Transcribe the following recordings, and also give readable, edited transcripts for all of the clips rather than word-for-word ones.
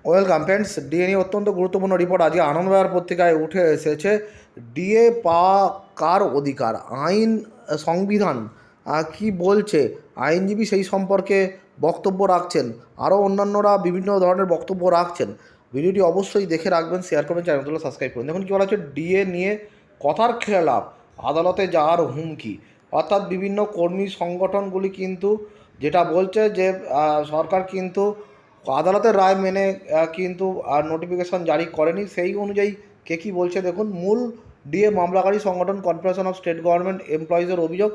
Welcome friends. DA নিয়ে অত্যন্ত গুরুত্বপূর্ণ রিপোর্ট আজকে আনন্দবাজার পত্রিকায় উঠে এসেছে। ডিএ পাওয়া কার অধিকার, আইন সংবিধান কি বলছে, আইনজীবী সেই সম্পর্কে বক্তব্য রাখছেন, আরও অন্যান্যরা বিভিন্ন ধরনের বক্তব্য রাখছেন। ভিডিওটি অবশ্যই দেখে রাখবেন, শেয়ার করবেন, চ্যানেলগুলো সাবস্ক্রাইব করুন। দেখুন কী বলা হচ্ছে, ডিএ নিয়ে কথার খেলাপ, আদালতে যাওয়ার হুমকি। অর্থাৎ বিভিন্ন কর্মী সংগঠনগুলি কিন্তু যেটা বলছে যে সরকার কিন্তু আদালতের রায় মেনে কিন্তু নোটিফিকেশন জারি করেনি। সেই অনুযায়ী কে কী বলছে দেখুন। মূল ডিএ মামলাকারী সংগঠন কনফেডারেশন অফ স্টেট গভর্নমেন্ট এমপ্লয়িজের অভিযোগ,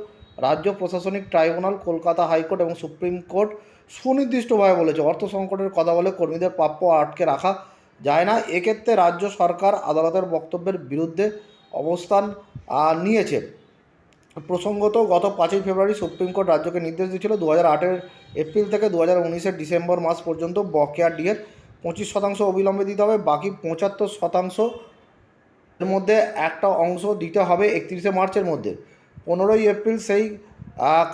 রাজ্য প্রশাসনিক ট্রাইব্যুনাল, কলকাতা হাইকোর্ট এবং সুপ্রিম কোর্ট সুনির্দিষ্টভাবে বলেছে অর্থ সংকটের কথা বলে কর্মীদের প্রাপ্য আটকে রাখা যায় না। এক্ষেত্রে রাজ্য সরকার আদালতের বক্তব্যের বিরুদ্ধে অবস্থান নিয়েছে। প্রসঙ্গত গত 5ই ফেব্রুয়ারি সুপ্রিম কোর্ট রাজ্যকে নির্দেশ দিয়েছিল 2008 এপ্রিল থেকে 2019 ডিসেম্বর মাস পর্যন্ত বকেয়া ডিএর 25% অবিলম্বে দিতে হবে, বাকি 75% এর মধ্যে একটা অংশ দিতে হবে 31শে মার্চের মধ্যে। 15ই এপ্রিল সেই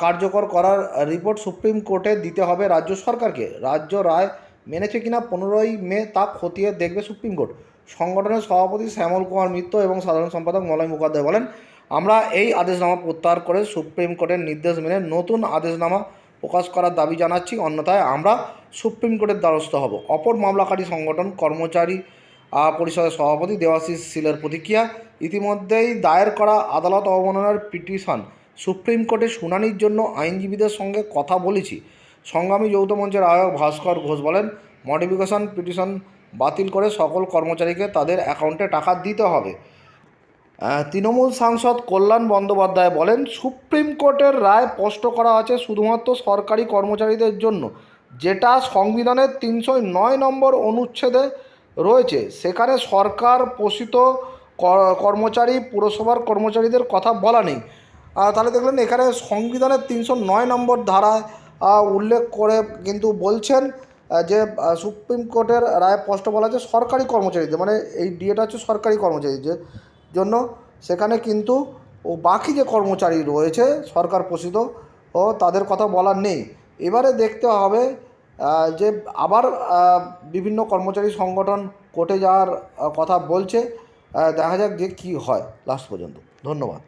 কার্যকর করার রিপোর্ট সুপ্রিম কোর্টে দিতে হবে রাজ্য সরকারকে। রাজ্য রায় মেনেছে কিনা 15ই মে তা খতিয়ে দেখবে সুপ্রিম কোর্ট। সংগঠনের সভাপতি শ্যামল কুমার মিত্র এবং সাধারণ সম্পাদক মলয় মুখোপাধ্যায় বলেন, আমরা এই আদেশনামা প্রত্যাহার করে সুপ্রিম কোর্টের নির্দেশ মেনে নতুন আদেশনামা প্রকাশ করার দাবি জানাচ্ছি, অন্যথায় আমরা সুপ্রিম কোর্টের দ্বারস্থ হব। অপর মামলাকারী সংগঠন কর্মচারী পরিষদের সভাপতি দেবাশিস শীলের প্রতিক্রিয়া, ইতিমধ্যেই দায়ের করা আদালত অবমাননার পিটিশন সুপ্রিম কোর্টে শুনানির জন্য আইনজীবীদের সঙ্গে কথা বলেছি। সংগ্রামী যৌথ মঞ্চের আহ্বায়ক ভাস্কর ঘোষ বলেন, মডিফিকেশন পিটিশন বাতিল করে সকল কর্মচারীকে তাদের অ্যাকাউন্টে টাকা দিতে হবে। তৃণমূল সাংসদ কল্যাণ বন্দ্যোপাধ্যায় বলেন, সুপ্রিম কোর্টের রায় স্পষ্ট করা আছে শুধুমাত্র সরকারি কর্মচারীদের জন্য, যেটা সংবিধানের 309 নম্বর অনুচ্ছেদে রয়েছে। সেখানে সরকার পোষিত কর্মচারী, পুরসভার কর্মচারীদের কথা বলা নেই। তাহলে দেখলেন এখানে সংবিধানের 309 নম্বর ধারায় উল্লেখ করে কিন্তু বলছেন যে সুপ্রিম কোর্টের রায় স্পষ্ট বলা আছে সরকারি কর্মচারীদের, মানে এই ডিএটা হচ্ছে সরকারি কর্মচারীদের জন্য। সেখানে কিন্তু বাকি যে কর্মচারী রয়েছে সরকার পোষিত তাদের কথা বলার নেই। এবারে দেখতে হবে যে আবার বিভিন্ন কর্মচারী সংগঠন কোর্টে যাওয়ার কথা বলছে। দেখা যাক যে কী হয় লাস্ট পর্যন্ত। ধন্যবাদ।